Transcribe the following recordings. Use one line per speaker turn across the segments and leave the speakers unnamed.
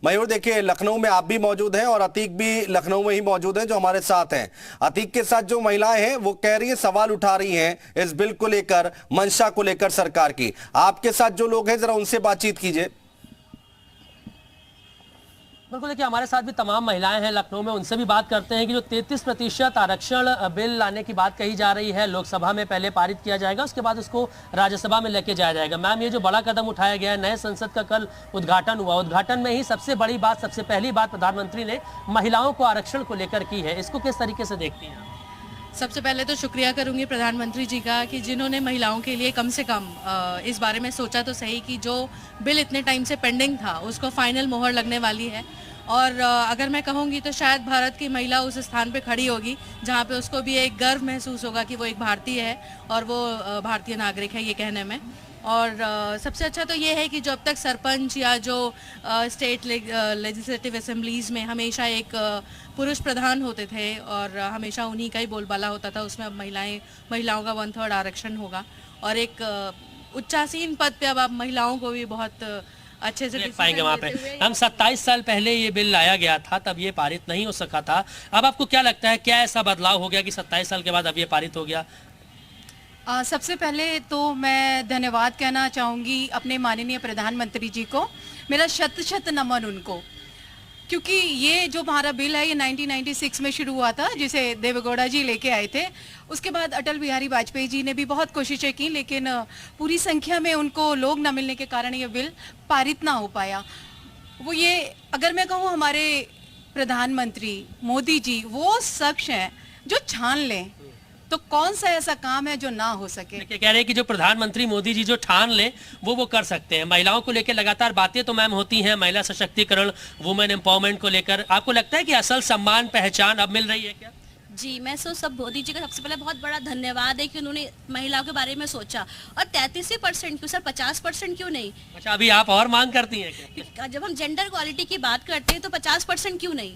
मयूर देखिए, लखनऊ में आप भी मौजूद हैं और अतीक भी लखनऊ में ही मौजूद हैं जो हमारे साथ हैं। अतीक के साथ जो महिलाएं हैं वो कह रही है, सवाल उठा रही हैं इस बिल को लेकर, मंशा को लेकर सरकार की। आपके साथ जो लोग हैं जरा उनसे बातचीत कीजिए।
बिल्कुल, देखिए हमारे साथ भी तमाम महिलाएं हैं लखनऊ में, उनसे भी बात करते हैं कि जो 33% आरक्षण बिल लाने की बात कही जा रही है, लोकसभा में पहले पारित किया जाएगा, उसके बाद उसको राज्यसभा में लेके जाया जाएगा। मैम, ये जो बड़ा कदम उठाया गया है, नए संसद का कल उद्घाटन हुआ, उद्घाटन में ही सबसे बड़ी बात, सबसे पहली बात प्रधानमंत्री ने महिलाओं को आरक्षण को लेकर की है, इसको किस तरीके से देखती हैं?
सबसे पहले तो शुक्रिया करूंगी प्रधानमंत्री जी का कि जिन्होंने महिलाओं के लिए कम से कम इस बारे में सोचा तो सही कि जो बिल इतने टाइम से पेंडिंग था उसको फाइनल मोहर लगने वाली है। और अगर मैं कहूँगी तो शायद भारत की महिला उस स्थान पे खड़ी होगी जहाँ पे उसको भी एक गर्व महसूस होगा कि वो एक भारतीय है और वो भारतीय नागरिक है, ये कहने में। और सबसे अच्छा तो ये है कि जो अब तक सरपंच या जो स्टेट लेजिस्लेटिव असेंबलीज़ में हमेशा एक पुरुष प्रधान होते थे और हमेशा उन्हीं का ही बोलबाला होता था, उसमें अब महिलाओं का 1/3 आरक्षण होगा और एक उच्चासीन पद पे अब आप महिलाओं को भी बहुत अच्छे से
देख पाएंगे वहाँ पे। हम 27 साल पहले ये बिल लाया गया था, तब ये पारित नहीं हो सका था। अब आपको क्या लगता है, क्या ऐसा बदलाव हो गया कि 27 साल के बाद अब ये पारित हो गया?
सबसे पहले तो मैं धन्यवाद कहना चाहूँगी अपने माननीय प्रधानमंत्री जी को, मेरा शत शत नमन उनको, क्योंकि ये जो हमारा बिल है ये 1996 में शुरू हुआ था, जिसे देवेगौड़ा जी लेके आए थे। उसके बाद अटल बिहारी वाजपेयी जी ने भी बहुत कोशिशें की, लेकिन पूरी संख्या में उनको लोग न मिलने के कारण ये बिल पारित ना हो पाया। वो ये अगर मैं कहूँ, हमारे प्रधानमंत्री मोदी जी वो शख्स हैं जो छान लें तो कौन सा ऐसा काम है जो ना हो सके।
कह रहे हैं कि जो प्रधानमंत्री मोदी जी जो ठान ले वो कर सकते हैं। महिलाओं को लेकर लगातार बातें तो मैम होती हैं, महिला सशक्तिकरण, वुमेन एम्पावरमेंट को लेकर। आपको लगता है कि असल सम्मान पहचान अब मिल रही है क्या?
जी, मैं सब मोदी जी का सबसे पहले बहुत बड़ा धन्यवाद है कि उन्होंने महिलाओं के बारे में सोचा। और 33% क्यों सर, 50% क्यों नहीं?
अच्छा, अभी आप और मांग करती हैं क्या?
जब हम जेंडर इक्वालिटी की बात करते हैं तो 50% क्यों नहीं?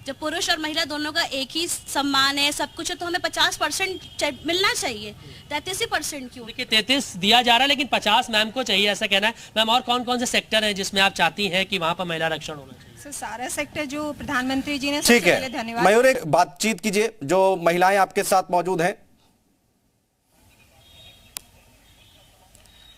जब पुरुष और महिला दोनों का एक ही सम्मान है, सब कुछ है, तो हमें 50% मिलना चाहिए। 33% क्यों?
देखिए 33 दिया जा रहा है लेकिन 50 मैम को चाहिए, ऐसा कहना है। मैम, और कौन कौन से सेक्टर हैं जिसमें आप चाहती हैं कि वहाँ पर महिला आरक्षण होना चाहिए?
सर, सारा सेक्टर जो प्रधानमंत्री जी ने,
ठीक है
धन्यवाद।
मयूर, एक बातचीत कीजिए, जो महिलाएं आपके साथ मौजूद हैं।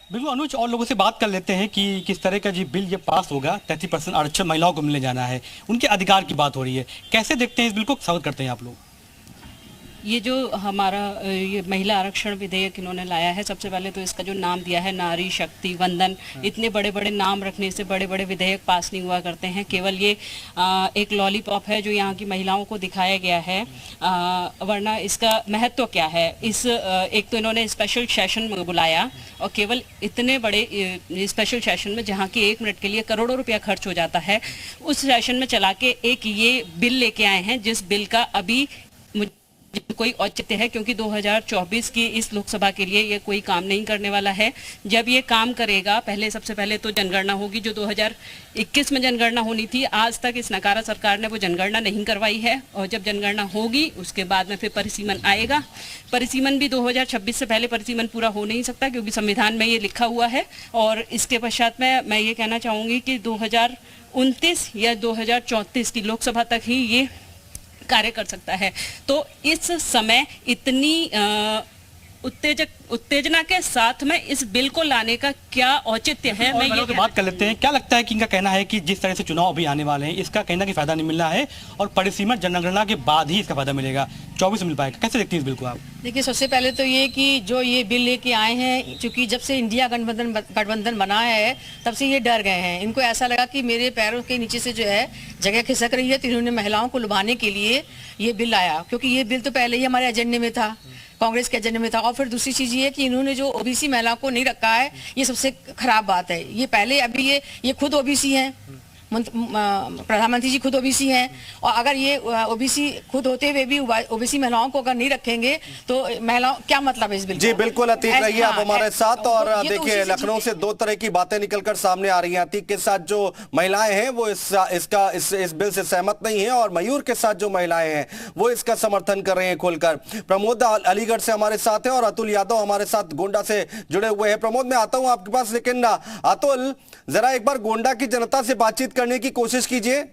बिल्कुल अनुज, और लोगों से बात कर लेते हैं कि किस तरह का जी बिल ये पास होगा। 33% आरक्षण महिलाओं को मिलने जाना है, उनके अधिकार की बात हो रही है, कैसे देखते हैं इस बिल को, स्वागत करते हैं आप लोग?
ये जो हमारा ये महिला आरक्षण विधेयक इन्होंने लाया है, सबसे पहले तो इसका जो नाम दिया है नारी शक्ति वंदन, इतने बड़े बड़े नाम रखने से बड़े बड़े विधेयक पास नहीं हुआ करते हैं। केवल ये एक लॉलीपॉप है जो यहाँ की महिलाओं को दिखाया गया है, वरना इसका महत्व क्या है। एक तो इन्होंने स्पेशल सेशन बुलाया और केवल इतने बड़े स्पेशल सेशन में जहाँ की 1 मिनट के लिए करोड़ों रुपया खर्च हो जाता है, उस सेशन में चला के एक ये बिल लेके आए हैं जिस बिल का अभी कोई औचित्य है, क्योंकि 2024 की इस लोकसभा के लिए ये कोई काम नहीं करने वाला है। जब ये काम करेगा, सबसे पहले तो जनगणना होगी, जो 2021 में जनगणना होनी थी, आज तक इस नकारा सरकार ने वो जनगणना नहीं करवाई है। और जब जनगणना होगी उसके बाद में फिर परिसीमन आएगा। परिसीमन भी 2026 से पहले परिसीमन पूरा हो नहीं सकता, क्योंकि संविधान में ये लिखा हुआ है। और इसके पश्चात में मैं ये कहना चाहूँगी कि 2029 या 2034 की लोकसभा तक ही ये कार्य कर सकता है। तो इस समय इतनी उत्तेजना के साथ में इस बिल को लाने का क्या औचित्य है, मैं ये
बात कर लेते हैं। क्या लगता है कि इनका कहना है कि जिस तरह से चुनाव अभी आने वाले हैं, इसका कहना कि फायदा नहीं मिलना है और परिसीमन जनगणना के बाद ही इसका फायदा मिलेगा, 24 मिल पाएगा, कैसे देखती है इस बिल को आप?
देखिए, सबसे पहले तो ये कि जो ये बिल लेके आए हैं, क्योंकि जब से इंडिया गठबंधन बना है तब से ये डर गए हैं। इनको ऐसा लगा कि मेरे पैरों के नीचे से जो है जगह खिसक रही है, तो इन्होंने महिलाओं को लुभाने के लिए ये बिल लाया, क्योंकि ये बिल तो पहले ही हमारे एजेंडे में था, कांग्रेस के एजेंडे में था। और फिर दूसरी चीज ये कि इन्होंने जो ओबीसी महिलाओं को नहीं रखा है, ये सबसे खराब बात है। ये पहले अभी ये खुद ओबीसी हैं, प्रधानमंत्री जी खुद ओबीसी हैं, और अगर ये ओबीसी खुद होते हुए भी ओबीसी महिलाओं को अगर नहीं रखेंगे तो महिलाओं क्या मतलब है इस बिल?
जी बिल्कुल, अतीक रहिए आप हमारे साथ। और देखिए, लखनऊ से 2 तरह की बातें निकलकर सामने आ रही हैं। अतीक के साथ जो महिलाएं हैं वो इस बिल से सहमत नहीं है, और मयूर के साथ जो महिलाएं हैं वो इसका समर्थन कर रहे हैं खोलकर। प्रमोद अलीगढ़ से हमारे साथ है और अतुल यादव हमारे साथ गोंडा से जुड़े हुए हैं। प्रमोद, मैं आता हूं आपके पास, लेकिन अतुल, जरा एक बार गोंडा की जनता से बातचीत करने की कोशिश कीजिए।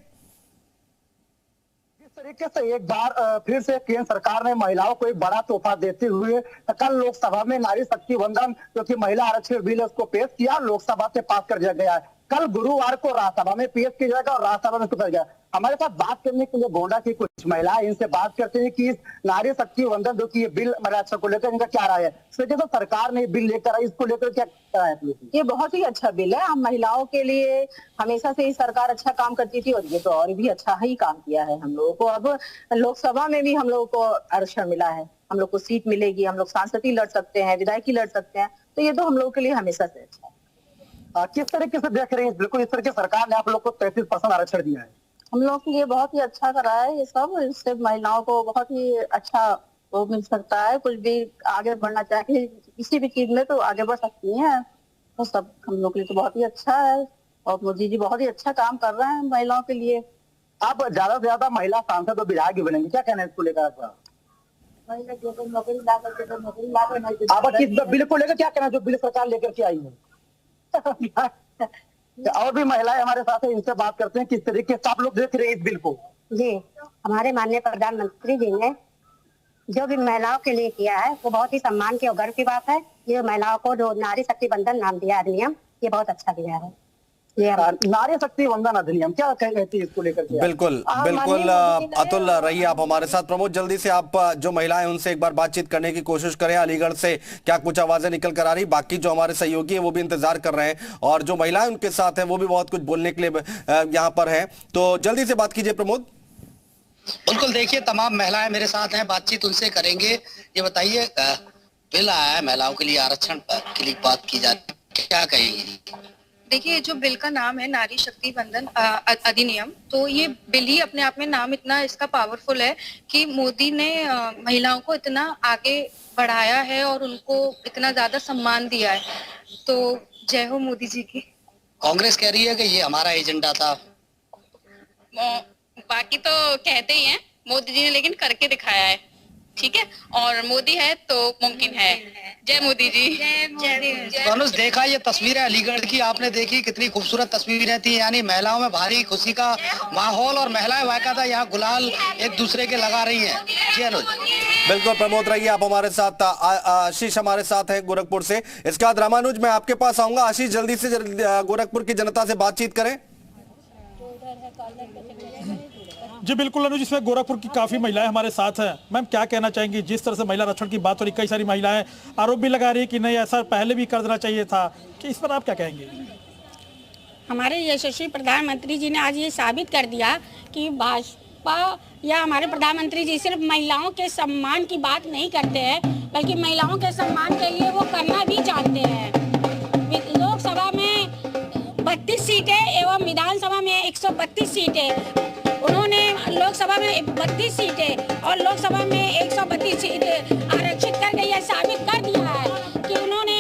तरीके से एक बार फिर से केंद्र सरकार ने महिलाओं को एक बड़ा तोहफा देते हुए कल लोकसभा में नारी शक्ति वंदन जो कि महिला आरक्षण बिल है उसको पेश किया, लोकसभा से पास कर दिया गया है। कल गुरुवार को राज्यसभा में पेश किया जाएगा और राज्यसभा में कर गया। हमारे साथ बात करने के लिए गोंडा की कुछ महिलाएं, इनसे बात करते हैं कि इस नारी शक्ति वंदन जो कि ये बिल महिला आरक्षण को लेकर इनका क्या राय है। तो सरकार ने बिल लेकर आई, इसको लेकर क्या राय है?
ये बहुत ही अच्छा बिल है। हम महिलाओं के लिए हमेशा से ही सरकार अच्छा काम करती थी और ये तो और भी अच्छा ही काम किया है हम लोगों को। अब लोकसभा में भी हम लोगों को आरक्षण मिला है, हम लोग को सीट मिलेगी, हम लोग सांसद लड़ सकते हैं, विधायकी लड़ सकते हैं, तो ये तो हम लोगों के लिए हमेशा से अच्छा है।
किस तरीके से देख रहे हैं बिल्कुल इस तरह की सरकार ने आप लोग को 33% आरक्षण दिया है?
हम लोग के लिए बहुत ही अच्छा करा है ये सब। इससे महिलाओं को बहुत ही अच्छा वो मिल सकता है, कुछ भी आगे बढ़ना चाहे किसी भी चीज में तो आगे बढ़ सकती हैं, तो सब हम लोग के लिए तो बहुत ही अच्छा है। और मोदी जी बहुत ही अच्छा काम कर रहे हैं महिलाओं के लिए।
आप ज्यादा से ज्यादा महिला सांसद और विधायक भी बनेंगे, क्या कहना है इसको लेकर आपका? आप किस बिल को लेकर क्या कहना है जो बिल सरकार लेकर के आई है? और भी महिलाएं हमारे साथ है, इनसे बात करते हैं किस तरीके से आप लोग देख रहे हैं इस बिल को।
जी, हमारे माननीय प्रधानमंत्री जी ने जो भी महिलाओं के लिए किया है वो बहुत ही सम्मान की और गर्व की बात है। ये महिलाओं को जो नारी शक्ति वंदन नाम दिया अधिनियम, ये बहुत अच्छा दिया है।
नारी शक्ति वंदन अधिनियम क्या कहती है इसको लेकर?
बिल्कुल बिल्कुल अतुल, रहिए आप हमारे साथ। प्रमोद, जल्दी से आप जो महिलाएं उनसे एक बार बातचीत करने की कोशिश करें। अलीगढ़ से क्या कुछ आवाजें निकल कर आ रही, बाकी जो हमारे सहयोगी हैं वो भी इंतजार कर रहे हैं और जो महिलाएं उनके साथ हैं वो भी बहुत कुछ बोलने के लिए यहाँ पर है, तो जल्दी से बात कीजिए प्रमोद।
बिल्कुल, देखिए तमाम महिलाएं मेरे साथ हैं, बातचीत उनसे करेंगे। ये बताइए, बिल आया है महिलाओं के लिए आरक्षण के लिए बात की जाती, क्या कहेंगी?
देखिए, जो बिल का नाम है नारी शक्ति वंदन अधिनियम, तो ये बिल ही अपने आप में नाम इतना इसका पावरफुल है कि मोदी ने महिलाओं को इतना आगे बढ़ाया है और उनको इतना ज्यादा सम्मान दिया है, तो जय हो मोदी जी की।
कांग्रेस कह रही है कि ये हमारा एजेंडा था।
बाकी तो कहते ही हैं, मोदी जी ने लेकिन करके दिखाया है, ठीक है, और मोदी है तो मुमकिन है। जय मोदी जी।
अनुज, देखा ये तस्वीरें अलीगढ़ की आपने देखी, कितनी खूबसूरत तस्वीरें थी, यानी महिलाओं में भारी खुशी का माहौल और महिलाएं बाकायदा यहाँ गुलाल एक दूसरे के लगा रही हैं। जी अनुज।
बिल्कुल प्रमोद, रहिए आप हमारे साथ। आशीष हमारे साथ है गोरखपुर से। इसके बाद रामानुज मैं आपके पास आऊंगा। आशीष, जल्दी से गोरखपुर की जनता से बातचीत करें।
जी बिल्कुल अनुज, इसमें गोरखपुर की काफी महिलाएं हमारे साथ हैं। मैम, क्या कहना चाहेंगी? जिस तरह से महिला आरक्षण की बात हो रही, कई सारी महिलाएं आरोप भी लगा रही कि नहीं ऐसा पहले भी कर देना चाहिए था, कि इस पर आप क्या कहेंगे?
हमारे यशस्वी प्रधानमंत्री जी ने आज ये साबित कर दिया कि भाजपा या हमारे प्रधानमंत्री जी सिर्फ महिलाओं के सम्मान की बात नहीं करते हैं, बल्कि महिलाओं के सम्मान के लिए वो करना भी चाहते हैं। लोकसभा में 32 सीटें एवं विधानसभा में 132 सीटें, उन्होंने लोकसभा में 32 सीटें और लोकसभा में 132 सीटें आरक्षित करके यह साबित कर दिया है कि उन्होंने।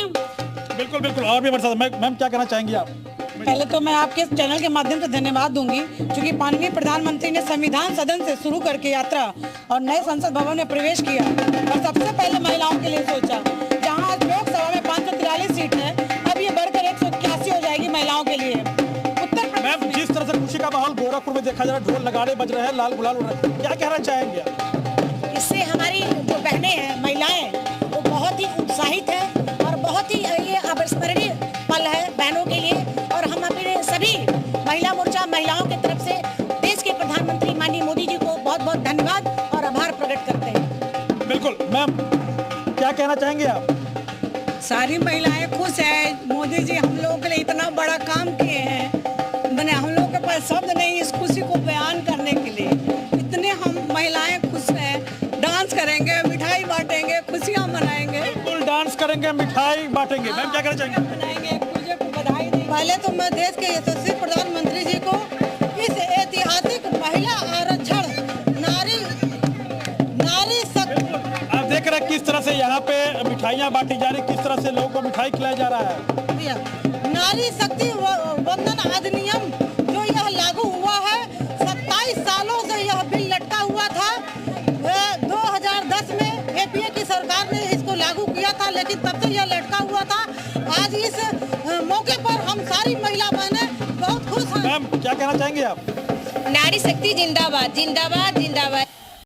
बिल्कुल बिल्कुल, और भी हमारे साथ। मैम, क्या कहना चाहेंगी आप?
पहले तो मैं आपके चैनल के माध्यम से धन्यवाद दूंगी, क्योंकि माननीय प्रधानमंत्री ने संविधान सदन से शुरू करके यात्रा और नए संसद भवन में प्रवेश किया और सबसे पहले महिलाओं के लिए सोचा। जहाँ लोकसभा में 543 सीट है, अब ये बढ़कर 181 हो जाएगी महिलाओं के लिए।
मैम, जिस तरह से खुशी का माहौल गोरखपुर में देखा जा रहा है, ढोल नगाड़े बज रहे हैं, लाल गुलाल उड़ रहे हैं, क्या कहना चाहेंगे आप?
इससे हमारी जो बहनें हैं, महिलाएं, वो बहुत ही उत्साहित है और बहुत ही ये अविस्मरणीय पल है बहनों के लिए। और हम अपने सभी महिला मोर्चा महिलाओं की तरफ से देश के प्रधानमंत्री माननीय मोदी जी को बहुत बहुत धन्यवाद और आभार प्रकट करते हैं।
बिल्कुल मैम, क्या कहना चाहेंगे आप?
सारी महिलाएं खुश है, मोदी जी हम लोगों के लिए इतना बड़ा काम किए हैं, मैंने हम लोगों के पास शब्द नहीं इस खुशी को बयान करने के लिए। इतने हम महिलाएं खुश हैं, डांस करेंगे, मिठाई बांटेंगे, खुशियां मनाएंगे।
बिल्कुल, डांस करेंगे, मिठाई बांटेंगे। मैम, क्या कहना चाहेंगे?
मनाएंगे, पूजे को बधाई देंगे। पहले तो मैं देश के यशस्वी प्रधानमंत्री जी को इस ऐतिहासिक महिला आरक्षण नारी शक्ति।
आप देख रहे हैं किस तरह से यहाँ पे मिठाइयाँ बांटी जा रही, किस तरह से लोगों को मिठाई खिलाया जा रहा है।
नारी शक्ति वंदन अधिनियम जो यह लागू हुआ है, 27 सालों से यह बिल लटका हुआ था। 2010 में एपीए की सरकार ने इसको लागू किया था, लेकिन तब से यह लटका हुआ था। आज इस मौके पर हम सारी महिला बहनें बहुत खुश हैं।
मैम क्या कहना चाहेंगे आप?
नारी शक्ति जिंदाबाद जिंदाबाद जिंदाबाद।